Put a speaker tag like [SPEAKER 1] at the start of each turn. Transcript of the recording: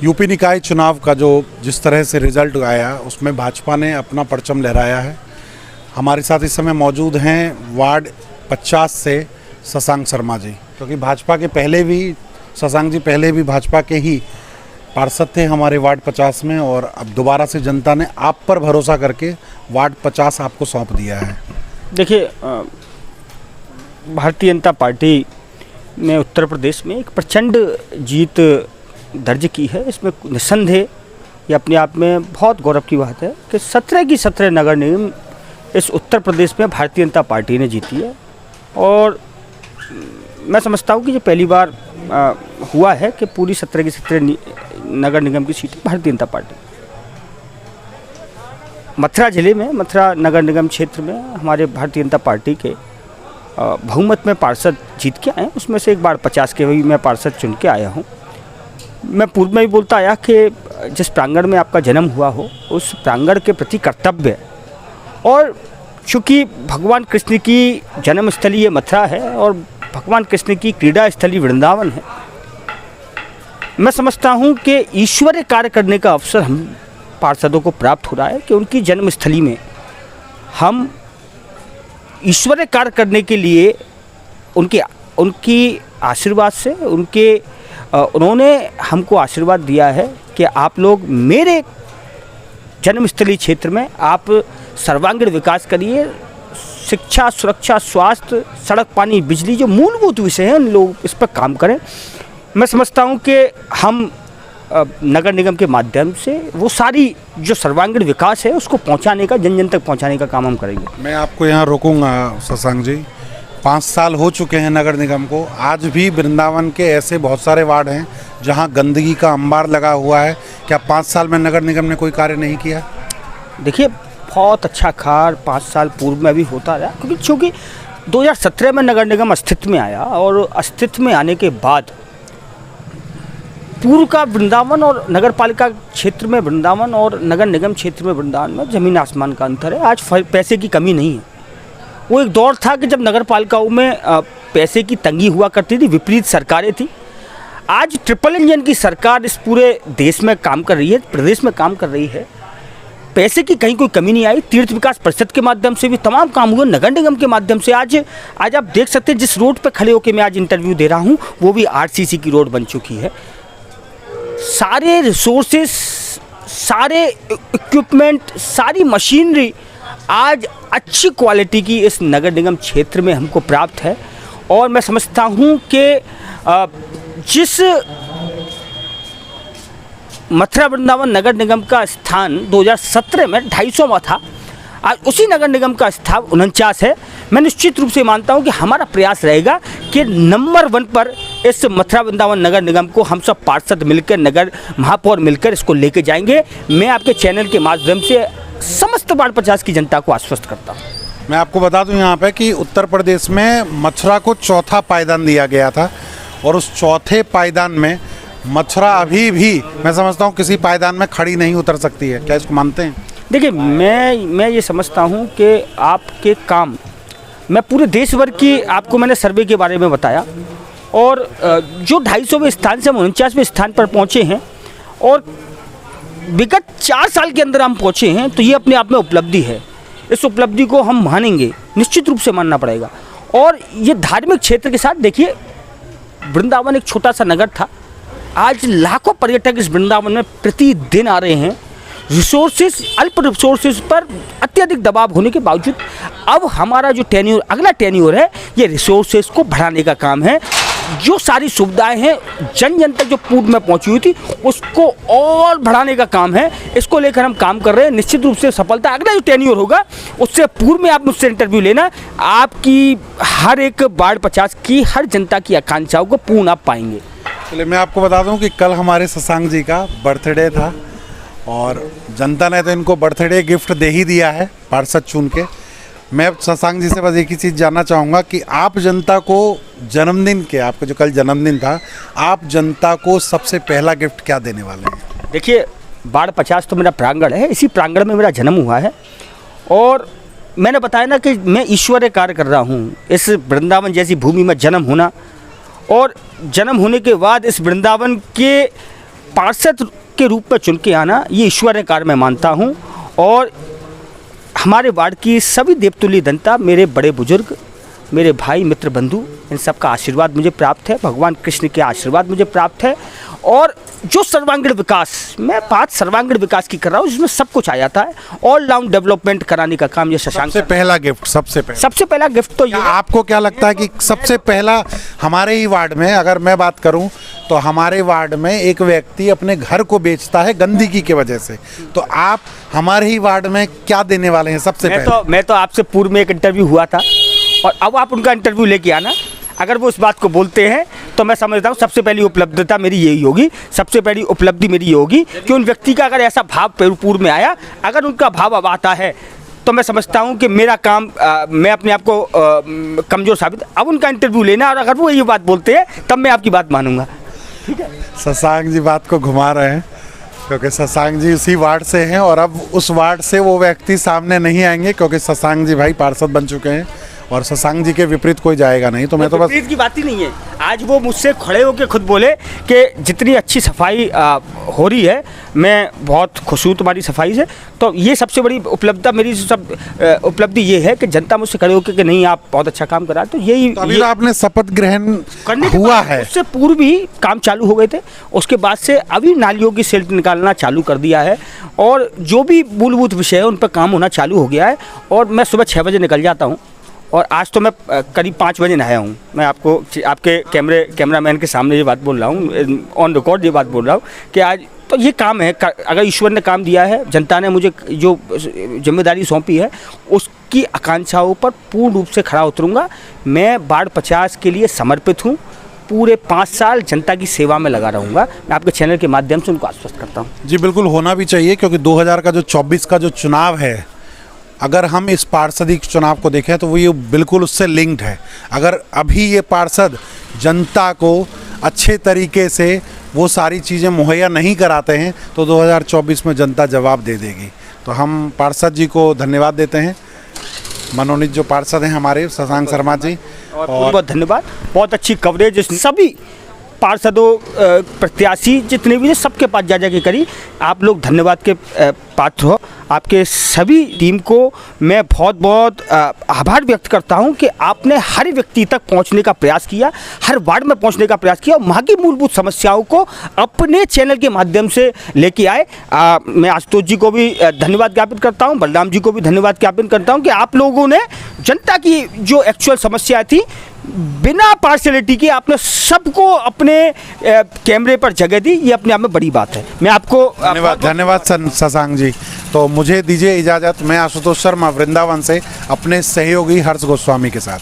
[SPEAKER 1] UP निकाय चुनाव का जो जिस तरह से रिजल्ट आया उसमें भाजपा ने अपना परचम लहराया है। हमारे साथ इस समय मौजूद हैं वार्ड 50 से शशांक शर्मा जी, क्योंकि भाजपा के पहले भी शशांक जी पहले भी भाजपा के ही पार्षद थे हमारे वार्ड 50 में, और अब दोबारा से जनता ने आप पर भरोसा करके वार्ड 50 आपको सौंप दिया है।
[SPEAKER 2] देखिए, भारतीय जनता पार्टी ने उत्तर प्रदेश में एक प्रचंड जीत दर्ज की है। इसमें निस्संदेह ये अपने आप में बहुत गौरव की बात है कि 17 की 17 नगर निगम इस उत्तर प्रदेश में भारतीय जनता पार्टी ने जीती है। और मैं समझता हूँ कि ये पहली बार हुआ है कि पूरी 17 की 17 नगर निगम की सीटें भारतीय जनता पार्टी। मथुरा जिले में, मथुरा नगर निगम क्षेत्र में हमारे भारतीय जनता पार्टी के बहुमत में पार्षद जीत के आए, उसमें से एक बार 50 के भी मैं पार्षद चुन के आया हूँ। मैं पूर्व में भी बोलता आया कि जिस प्रांगण में आपका जन्म हुआ हो उस प्रांगण के प्रति कर्तव्य, और चूँकि भगवान कृष्ण की जन्मस्थली ये मथुरा है और भगवान कृष्ण की क्रीड़ा स्थली वृंदावन है, मैं समझता हूँ कि ईश्वरीय कार्य करने का अवसर हम पार्षदों को प्राप्त हो रहा है कि उनकी जन्मस्थली में हम ईश्वरीय कार्य करने के लिए उनकी आशीर्वाद से उन्होंने हमको आशीर्वाद दिया है कि आप लोग मेरे जन्मस्थली क्षेत्र में आप सर्वांगीण विकास करिए। शिक्षा, सुरक्षा, स्वास्थ्य, सड़क, पानी, बिजली जो मूलभूत विषय हैं उन लोग इस पर काम करें। मैं समझता हूं कि हम नगर निगम के माध्यम से वो सारी जो सर्वांगीण विकास है उसको पहुंचाने का, जन जन तक पहुंचाने का काम हम करेंगे।
[SPEAKER 1] मैं आपको यहाँ रोकूंगा शशांक जी। 5 साल हो चुके हैं नगर निगम को, आज भी वृंदावन के ऐसे बहुत सारे वार्ड हैं जहाँ गंदगी का अंबार लगा हुआ है। क्या 5 साल में नगर निगम ने कोई कार्य नहीं किया?
[SPEAKER 2] देखिए, बहुत अच्छा कार्य 5 साल पूर्व में भी होता रहा, क्योंकि चूँकि 2017 में नगर निगम अस्तित्व में आया और अस्तित्व में आने के बाद पूर्व का वृंदावन और नगर पालिका क्षेत्र में वृंदावन और नगर निगम क्षेत्र में वृंदावन में ज़मीन आसमान का अंतर है। आज पैसे की कमी नहीं है। वो एक दौर था कि जब नगर पालिकाओं में पैसे की तंगी हुआ करती थी, विपरीत सरकारें थी। आज ट्रिपल इंजन की सरकार इस पूरे देश में काम कर रही है, प्रदेश में काम कर रही है। पैसे की कहीं कोई कमी नहीं आई। तीर्थ विकास परिषद के माध्यम से भी तमाम काम हुए, नगर निगम के माध्यम से आज आप देख सकते हैं जिस रोड पर खड़े होकर मैं आज इंटरव्यू दे रहा हूँ वो भी आरसीसी की रोड बन चुकी है। सारे रिसोर्सेस, सारे इक्विपमेंट, सारी मशीनरी आज अच्छी क्वालिटी की इस नगर निगम क्षेत्र में हमको प्राप्त है। और मैं समझता हूँ कि जिस मथुरा वृंदावन नगर निगम का स्थान 2017 में 250वां था, आज उसी नगर निगम का स्थान 49 है। मैं निश्चित रूप से मानता हूं कि हमारा प्रयास रहेगा कि नंबर 1 पर इस मथुरा वृंदावन नगर निगम को हम सब पार्षद मिलकर, नगर महापौर मिलकर इसको लेके जाएंगे। मैं आपके चैनल के माध्यम से समस्त वार्ड 50 की जनता को आश्वस्त करता हूँ।
[SPEAKER 1] मैं आपको बता दूं यहाँ पे कि उत्तर प्रदेश में मथुरा को चौथा पायदान दिया गया था, और उस चौथे पायदान में मथुरा अभी भी मैं समझता हूँ किसी पायदान में खड़ी नहीं उतर सकती है। क्या इसको मानते हैं?
[SPEAKER 2] देखिए, मैं ये समझता हूँ कि आपके काम, मैं पूरे देश भर की आपको मैंने सर्वे के बारे में बताया, और जो 250वें स्थान से हम 49वें स्थान पर पहुँचे हैं और विगत 4 साल के अंदर हम पहुँचे हैं, तो ये अपने आप में उपलब्धि है। इस उपलब्धि को हम मानेंगे, निश्चित रूप से मानना पड़ेगा। और ये धार्मिक क्षेत्र के साथ देखिए, वृंदावन एक छोटा सा नगर था, आज लाखों पर्यटक इस वृंदावन में प्रतिदिन आ रहे हैं। रिसोर्सेज, अल्प रिसोर्सेज पर अत्यधिक दबाव होने के बावजूद अब हमारा जो टेन्योर, अगला टेन्योर है, ये रिसोर्सेज को बढ़ाने का काम है। जो सारी सुविधाएं हैं जन जन तक जो पूर्व में पहुंची हुई थी उसको और बढ़ाने का काम है। इसको लेकर हम काम कर रहे हैं। निश्चित रूप से सफलता अगला जो टेन्योर होगा उससे पूर्व में आप मुझसे इंटरव्यू लेना, आपकी हर एक वार्ड 50 की हर जनता की आकांक्षाओं को पूर्ण आप पाएंगे।
[SPEAKER 1] चलिए, मैं आपको बता दूं कि कल हमारे शशांक जी का बर्थडे था और जनता ने तो इनको बर्थडे गिफ्ट दे ही दिया है पार्षद चुन के। मैं शशांक जी से बस एक ही चीज़ जानना चाहूँगा कि आप जनता को जन्मदिन के, आपका जो कल जन्मदिन था, आप जनता को सबसे पहला गिफ्ट क्या देने वाले हैं?
[SPEAKER 2] देखिए, वार्ड 50 तो मेरा प्रांगण है, इसी प्रांगण में मेरा जन्म हुआ है और मैंने बताया ना कि मैं ईश्वरीय कार्य कर रहा हूँ। इस वृंदावन जैसी भूमि में जन्म होना और जन्म होने के बाद इस वृंदावन के पार्षद के रूप में चुन के आना ये ईश्वर ने कार्य मैं मानता हूँ। और हमारे वार्ड की सभी देवतुल्य जनता, मेरे बड़े बुजुर्ग, मेरे भाई, मित्र, बंधु, इन सब का आशीर्वाद मुझे प्राप्त है, भगवान कृष्ण के आशीर्वाद मुझे प्राप्त है। और जो सर्वांगीण विकास, मैं बात सर्वांगीण विकास की कर रहा हूँ, जिसमें सब कुछ आ जाता है, ऑल राउंड डेवलपमेंट कराने का काम ये शशांक
[SPEAKER 1] सबसे पहला गिफ्ट, सबसे
[SPEAKER 2] पहला गिफ्ट तो ये है।
[SPEAKER 1] आपको क्या लगता है कि सबसे पहला हमारे ही वार्ड में, अगर मैं बात करूं तो हमारे वार्ड में एक व्यक्ति अपने घर को बेचता है गंदगी की वजह से, तो आप हमारे ही वार्ड में क्या देने वाले हैं सबसे पहले?
[SPEAKER 2] मैं तो आपसे पूर्व में एक इंटरव्यू हुआ था और अब आप उनका इंटरव्यू लेके आना। अगर वो इस बात को बोलते हैं तो मैं समझता हूँ सबसे पहली उपलब्धता मेरी यही होगी, सबसे पहली उपलब्धि मेरी ये होगी कि उन व्यक्ति का अगर ऐसा भाव पूर्व में आया, अगर उनका भाव अब आता है तो मैं समझता हूँ कि मेरा काम, मैं अपने आप को कमज़ोर साबित, अब उनका इंटरव्यू लेना, और अगर वो ये बात बोलते हैं तब मैं आपकी बात मानूंगा। ठीक है,
[SPEAKER 1] शशांक जी बात को घुमा रहे हैं क्योंकि शशांक जी उसी वार्ड से हैं और अब उस वार्ड से वो व्यक्ति सामने नहीं आएंगे क्योंकि शशांक जी भाई पार्षद बन चुके हैं और शशांक जी के विपरीत कोई जाएगा नहीं। तो मैं तो बस
[SPEAKER 2] विपरीत की बात ही नहीं है। आज वो मुझसे खड़े होकर खुद बोले कि जितनी अच्छी सफाई हो रही है, मैं बहुत खुश हूँ तुम्हारी सफाई से। तो ये सबसे बड़ी उपलब्धि मेरी, उपलब्धि ये है कि जनता मुझसे खड़े होकर कि नहीं आप बहुत अच्छा काम करा। तो यही
[SPEAKER 1] तो अभी तो आपने शपथ ग्रहण
[SPEAKER 2] करने
[SPEAKER 1] हुआ है,
[SPEAKER 2] उससे पूर्व भी काम चालू हो गए थे, उसके बाद से अभी नालियों की सेल्ट निकालना चालू कर दिया है और जो भी मूलभूत विषय है उन पर काम होना चालू हो गया है। और मैं सुबह 6 बजे निकल जाता हूँ और आज तो मैं करीब 5 बजे नहाया हूँ। मैं आपको आपके कैमरामैन के सामने ये बात बोल रहा हूँ, ऑन रिकॉर्ड ये बात बोल रहा हूँ कि आज तो ये काम है। अगर ईश्वर ने काम दिया है, जनता ने मुझे जो जिम्मेदारी सौंपी है, उसकी आकांक्षाओं पर पूर्ण रूप से खरा उतरूँगा। मैं वार्ड 50 के लिए समर्पित हूँ, पूरे 5 साल जनता की सेवा में लगा रहूँगा। मैं आपके चैनल के माध्यम से उनको आश्वस्त करता हूँ।
[SPEAKER 1] जी बिल्कुल, होना भी चाहिए क्योंकि 2024 का जो चुनाव है, अगर हम इस पार्षदी चुनाव को देखें तो वो ये बिल्कुल उससे लिंक्ड है। अगर अभी ये पार्षद जनता को अच्छे तरीके से वो सारी चीज़ें मुहैया नहीं कराते हैं तो 2024 में जनता जवाब दे देगी। तो हम पार्षद जी को धन्यवाद देते हैं, मनोनीत जो पार्षद हैं हमारे शशांक शर्मा जी,
[SPEAKER 2] और बहुत धन्यवाद। बहुत अच्छी कवरेज सभी पार्षदों, प्रत्याशी जितने भी सबके पास जा के करी। आप लोग धन्यवाद के पात्र हो। आपके सभी टीम को मैं बहुत बहुत आभार व्यक्त करता हूं कि आपने हर व्यक्ति तक पहुंचने का प्रयास किया, हर वार्ड में पहुंचने का प्रयास किया और वहाँ की मूलभूत समस्याओं को अपने चैनल के माध्यम से लेके आए। मैं आशुतोष जी को भी धन्यवाद ज्ञापित करता हूं, बलराम जी को भी धन्यवाद ज्ञापित करता हूं कि आप लोगों ने जनता की जो एक्चुअल समस्या थी, बिना पार्शलिटी के आपने सबको अपने कैमरे पर जगह दी। ये अपने आप में बड़ी बात है। मैं आपको
[SPEAKER 1] धन्यवाद शशांक जी। तो मुझे दीजिए इजाज़त, मैं आशुतोष शर्मा वृंदावन से अपने सहयोगी हर्ष गोस्वामी के साथ।